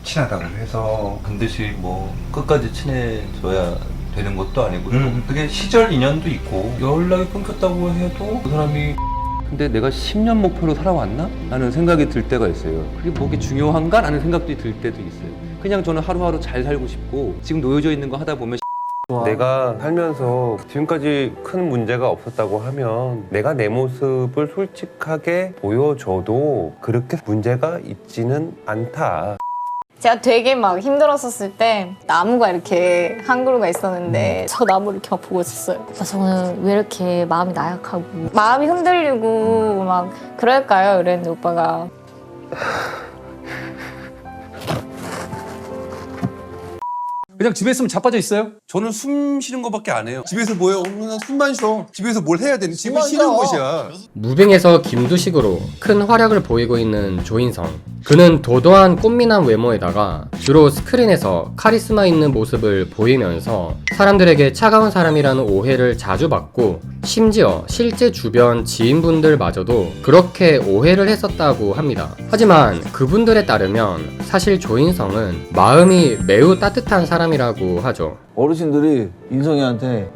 친하다고 해서 반드시 뭐 끝까지 친해져야 되는 것도 아니고 그게 시절 인연도 있고 연락이 끊겼다고 해도 그 사람이 근데 내가 10년 목표로 살아왔나? 라는 생각이 들 때가 있어요. 그게 뭐게 중요한가? 라는 생각도 들 때도 있어요. 그냥 저는 하루하루 잘 살고 싶고 지금 놓여져 있는 거 하다 보면 내가 살면서 지금까지 큰 문제가 없었다고 하면 내가 내 모습을 솔직하게 보여줘도 그렇게 문제가 있지는 않다. 제가 되게 막 힘들었었을 때 나무가 이렇게 한 그루가 있었는데 저 나무를 이렇게 막 보고 있었어요. 저는 왜 이렇게 마음이 나약하고 마음이 흔들리고 막 그럴까요? 이랬는데 오빠가 그냥 집에 있으면 자빠져 있어요? 저는 숨 쉬는 것밖에 안 해요. 집에서 뭐해요? 그냥 숨만 쉬어. 집에서 뭘 해야 되니? 집은 쉬는 곳이야. 무빙에서 김두식으로 큰 활약을 보이고 있는 조인성. 그는 도도한 꽃미남 외모에다가 주로 스크린에서 카리스마 있는 모습을 보이면서 사람들에게 차가운 사람이라는 오해를 자주 받고 심지어 실제 주변 지인분들마저도 그렇게 오해를 했었다고 합니다. 하지만 그분들에 따르면 사실 조인성은 마음이 매우 따뜻한 사람이라고 하죠. 어르신들이 인성이한테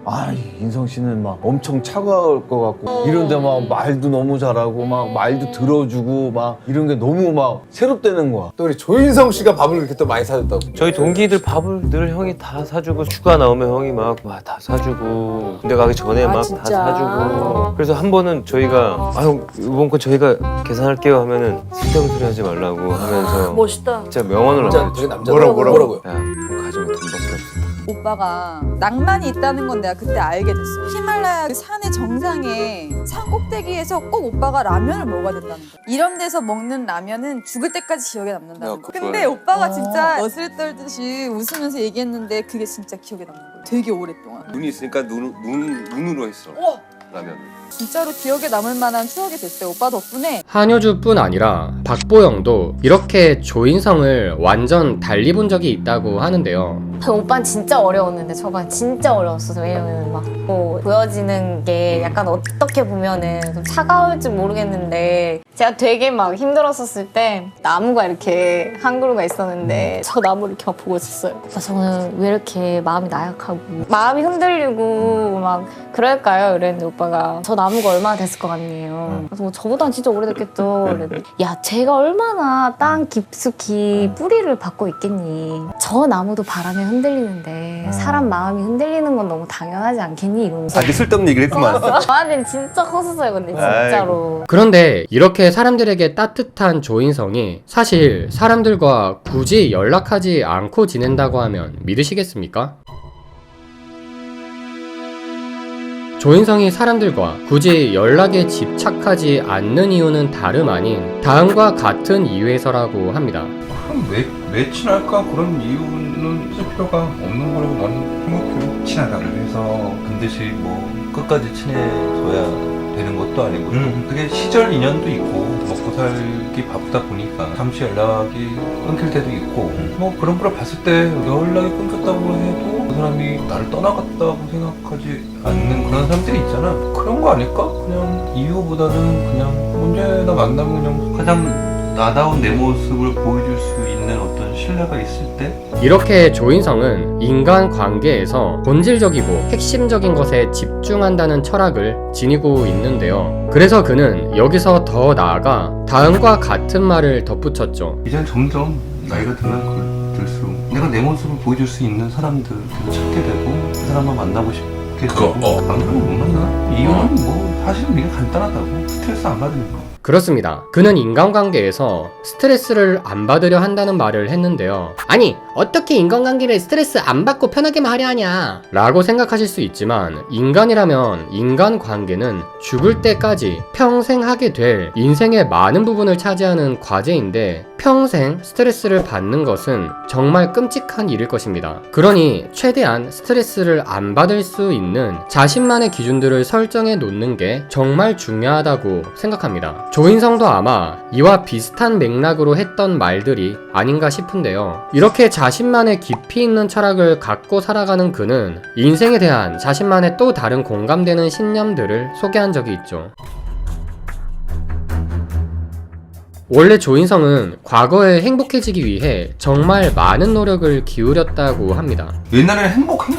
인성 씨는 막 엄청 차가울 것 같고 이런데 막 말도 너무 잘하고 막 말도 들어주고 막 이런 게 너무 막 새롭다는 거야. 또 우리 조인성 씨가 밥을 그렇게 또 많이 사줬다고. 저희 동기들 밥을 늘 형이 다 사주고 휴가 나오면 형이 막 다 사주고 군대 가기 전에 막 다 사주고 그래서 한 번은 저희가 형 이번 거 저희가 계산할게요 하면은 쓸데없는 소리 하지 말라고 하면서 멋있다. 진짜 명언을 진짜 남겼죠. 되게 남자. 뭐라고요? 야, 형 가지고 돈밖에 없어. 오빠가 낭만이 있다는 건 내가 그때 알게 됐어. 히말라야 산의 정상에 산 꼭대기에서 꼭 오빠가 라면을 먹어야 된다는 거야. 이런 데서 먹는 라면은 죽을 때까지 기억에 남는다는 거야. 근데 오빠가 진짜 멋을 떨듯이 웃으면서 얘기했는데 그게 진짜 기억에 남는 거야. 되게 오랫동안. 눈이 있으니까 눈으로 했어. 라면. 진짜로 기억에 남을 만한 추억이 됐어요. 오빠 덕분에. 한효주뿐 아니라 박보영도 이렇게 조인성을 완전 달리 본 적이 있다고 하는데요. 오빠는 진짜 어려웠는데 저가 진짜 어려웠어요. 왜냐면 막 뭐 보여지는 게 약간 어떻게 보면은 좀 차가울지 모르겠는데 제가 되게 막 힘들었었을 때 나무가 이렇게 한 그루가 있었는데 저 나무를 이렇게 막 보고 있었어요. 저는 왜 이렇게 마음이 나약하고 마음이 흔들리고 막 그럴까요? 이랬는데 오빠가 저 나무가 얼마나 됐을 것 같네요. 그래서 뭐 저보단 진짜 오래됐겠죠. 이랬는데 야 제가 얼마나 땅 깊숙이 뿌리를 받고 있겠니. 저 나무도 바람에 흔들리는데 사람 마음이 흔들리는 건 너무 당연하지 않겠니? 이러면서 자기 쓸데없는 얘기를 했구만. 저한테는 진짜 컸었어요. 근데 진짜로. 그런데 이렇게 사람들에게 따뜻한 조인성이 사실 사람들과 굳이 연락하지 않고 지낸다고 하면 믿으시겠습니까? 조인성이 사람들과 굳이 연락에 집착하지 않는 이유는 다름 아닌 다음과 같은 이유에서라고 합니다. 그럼 왜 친할까? 그런 이유는 쓸 필요가 없는 거라고 나는 생각해요. 친하다고 해서 반드시 뭐 끝까지 친해져야 되는 것도 아니고 그게 시절 인연도 있고 먹고 살기 바쁘다 보니까 잠시 연락이 끊길 때도 있고 뭐 그런 걸 봤을 때 연락이 끊겼다고 해도 그 사람이 나를 떠나갔다고 생각하지 않는 그런 사람들이 있잖아. 그런 거 아닐까? 그냥 이유보다는 그냥 언제나 만나면 그냥 가장 나다운 내 모습을 보여줄 수 있는 어떤 신뢰가 있을 때 이렇게 조인성은 인간관계에서 본질적이고 핵심적인 것에 집중한다는 철학을 지니고 있는데요. 그래서 그는 여기서 더 나아가 다음과 같은 말을 덧붙였죠. 이제는 점점 나이가 들수록 내가 내 모습을 보여줄 수 있는 사람들을 찾게 되고 그 사람만 만나고 싶게 되고 안 그러면 못 만나? 이유는 뭐 사실은 되게 간단하다고. 스트레스 안 받으는 거. 그렇습니다. 그는 인간관계에서 스트레스를 안 받으려 한다는 말을 했는데요. 아니, 어떻게 인간관계를 스트레스 안 받고 편하게만 하려 하냐? 라고 생각하실 수 있지만 인간이라면 인간관계는 죽을 때까지 평생 하게 될 인생의 많은 부분을 차지하는 과제인데 평생 스트레스를 받는 것은 정말 끔찍한 일일 것입니다. 그러니 최대한 스트레스를 안 받을 수 있는 자신만의 기준들을 설정해 놓는 게 정말 중요하다고 생각합니다. 조인성도 아마 이와 비슷한 맥락으로 했던 말들이 아닌가 싶은데요. 이렇게 자신만의 깊이 있는 철학을 갖고 살아가는 그는 인생에 대한 자신만의 또 다른 공감되는 신념들을 소개한 적이 있죠. 원래 조인성은 과거에 행복해지기 위해 정말 많은 노력을 기울였다고 합니다. 옛날에는 행복해야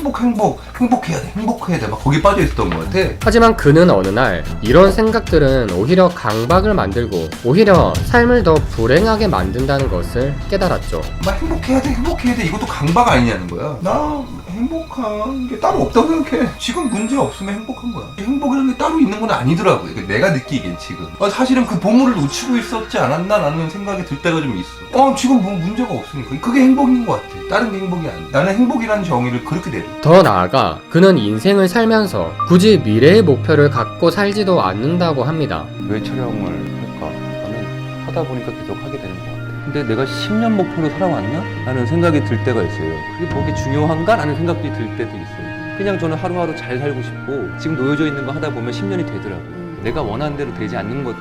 돼 막 거기 빠져 있었던 것 같아. 하지만 그는 어느 날 이런 생각들은 오히려 강박을 만들고 오히려 삶을 더 불행하게 만든다는 것을 깨달았죠. 막 행복해야 돼 이것도 강박 아니냐는 거야. 나 행복한 게 따로 없다고 생각해. 지금 문제 없으면 행복한 거야. 행복이라는 게 따로 있는 건 아니더라고요. 내가 느끼기엔 지금 사실은 그 보물을 놓치고 있었지 않았나 라는 생각이 들 때가 좀 있어. 지금 뭐 문제가 없으니까 그게 행복인 것 같아. 다른 게 행복이 아니야. 나는 행복이라는 정의를 그렇게 내려. 더 나아가 그는 인생을 살면서 굳이 미래의 목표를 갖고 살지도 않는다고 합니다. 왜 촬영을 할까 하면 하다 보니까 계속 하게 되는 것 같아. 근데 내가 10년 목표로 살아왔나? 라는 생각이 들 때가 있어요. 그게 뭐게 중요한가? 라는 생각이 들 때도 있어요. 그냥 저는 하루하루 잘 살고 싶고 지금 놓여져 있는 거 하다 보면 10년이 되더라고요. 내가 원하는 대로 되지 않는 것도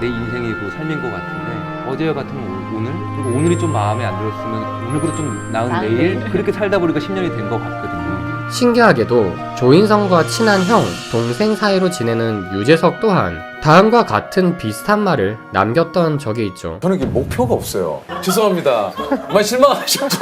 내 인생이고 삶인 것 같은데 어제와 같은 오늘 그리고 오늘이 좀 마음에 안 들었으면 오늘보다 좀 나은 내일 그렇게 살다 보니까 10년이 된 것 같거든요. 신기하게도 조인성과 친한 형, 동생 사이로 지내는 유재석 또한 다음과 같은 비슷한 말을 남겼던 적이 있죠. 저는 이게 목표가 없어요. 죄송합니다. 많이 실망하셨죠?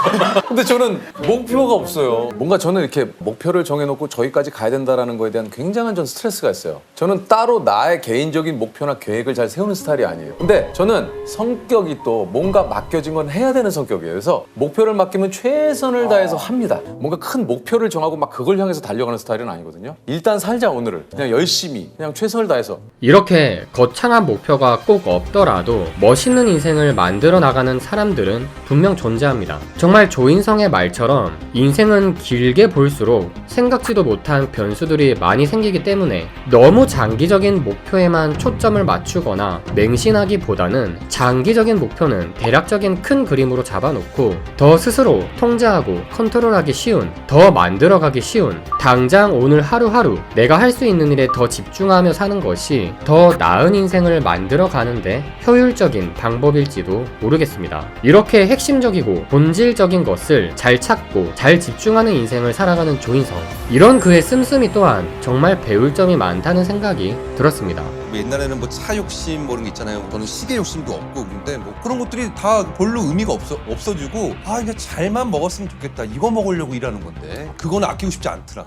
근데 저는 목표가 없어요. 뭔가 저는 이렇게 목표를 정해놓고 저기까지 가야 된다는 거에 대한 굉장한 전 스트레스가 있어요. 저는 따로 나의 개인적인 목표나 계획을 잘 세우는 스타일이 아니에요. 근데 저는 성격이 또 뭔가 맡겨진 건 해야 되는 성격이에요. 그래서 목표를 맡기면 최선을 다해서 합니다. 뭔가 큰 목표를 정하고 막 그걸 향해서 달려가는 스타일은 아니거든요. 일단 살자 오늘을. 그냥 열심히 그냥 최선을 다해서. 이렇게 거창한 목표가 꼭 없더라도 멋있는 인생을 만들어 나가는 사람들은 분명 존재합니다. 정말 조인성의 말처럼 인생은 길게 볼수록 생각지도 못한 변수들이 많이 생기기 때문에 너무 장기적인 목표에만 초점을 맞추거나 맹신하기보다는 장기적인 목표는 대략적인 큰 그림으로 잡아놓고 더 스스로 통제하고 컨트롤하기 쉬운, 더 만들어가기 쉬운, 당장 오늘 하루하루 내가 할 수 있는 일에 더 집중하며 사는 것이 더 나은 인생을 만들어 가는데 효율적인 방법일지도 모르겠습니다. 이렇게 핵심적이고 본질적인 것을 잘 찾고 잘 집중하는 인생을 살아가는 조인성. 이런 그의 씀씀이 또한 정말 배울 점이 많다는 생각이 들었습니다. 옛날에는 뭐 차 욕심 뭐 이런 게 있잖아요. 저는 시계 욕심도 없고 근데 뭐 그런 것들이 다 별로 의미가 없어지고 그냥 잘만 먹었으면 좋겠다. 이거 먹으려고 일하는 건데 그거는 아끼고 싶지 않더라.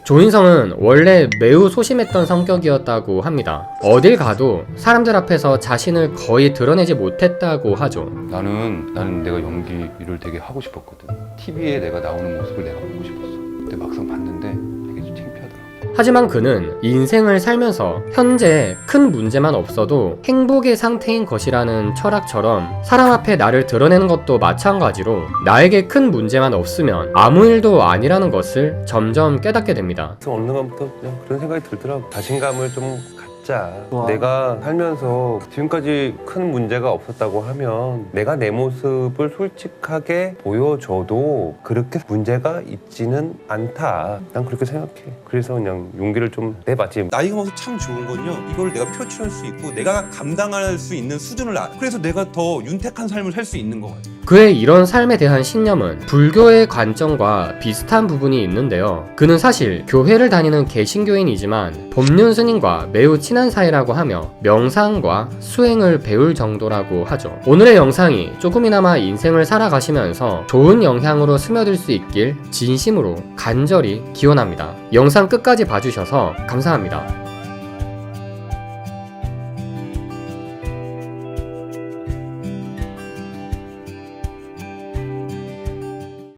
조인성은 원래 매우 소심했던 성격이었다고 합니다. 어딜 가도 사람들 앞에서 자신을 거의 드러내지 못했다고 하죠. 나는 내가 연기를 되게 하고 싶었거든. TV에 내가 나오는 모습을 내가 보고 싶었어. 근데 막상 봤는데 되게 좀 창피하더라고. 하지만 그는 인생을 살면서 현재 큰 문제만 없어도 행복의 상태인 것이라는 철학처럼 사람 앞에 나를 드러내는 것도 마찬가지로 나에게 큰 문제만 없으면 아무 일도 아니라는 것을 점점 깨닫게 됩니다. 어느 순간부터 그냥 그런 생각이 들더라고. 자신감을 좀 갖자. 내가 살면서 지금까지 큰 문제가 없었다고 하면 내가 내 모습을 솔직하게 보여줘도 그렇게 문제가 있지는 않다. 난 그렇게 생각해. 그래서 그냥 용기를 좀 내봤지. 나이가 먹어서 참 좋은 건요. 이걸 내가 표출할 수 있고 내가 감당할 수 있는 수준을 알아. 그래서 내가 더 윤택한 삶을 살 수 있는 것 같아요. 그의 이런 삶에 대한 신념은 불교의 관점과 비슷한 부분이 있는데요. 그는 사실 교회를 다니는 개신교인이지만 법륜 스님과 매우 친한 사이라고 하며 명상과 수행을 배울 정도라고 하죠. 오늘의 영상이 조금이나마 인생을 살아가시면서 좋은 영향으로 스며들 수 있길 진심으로 간절히 기원합니다. 영상 끝까지 봐주셔서 감사합니다.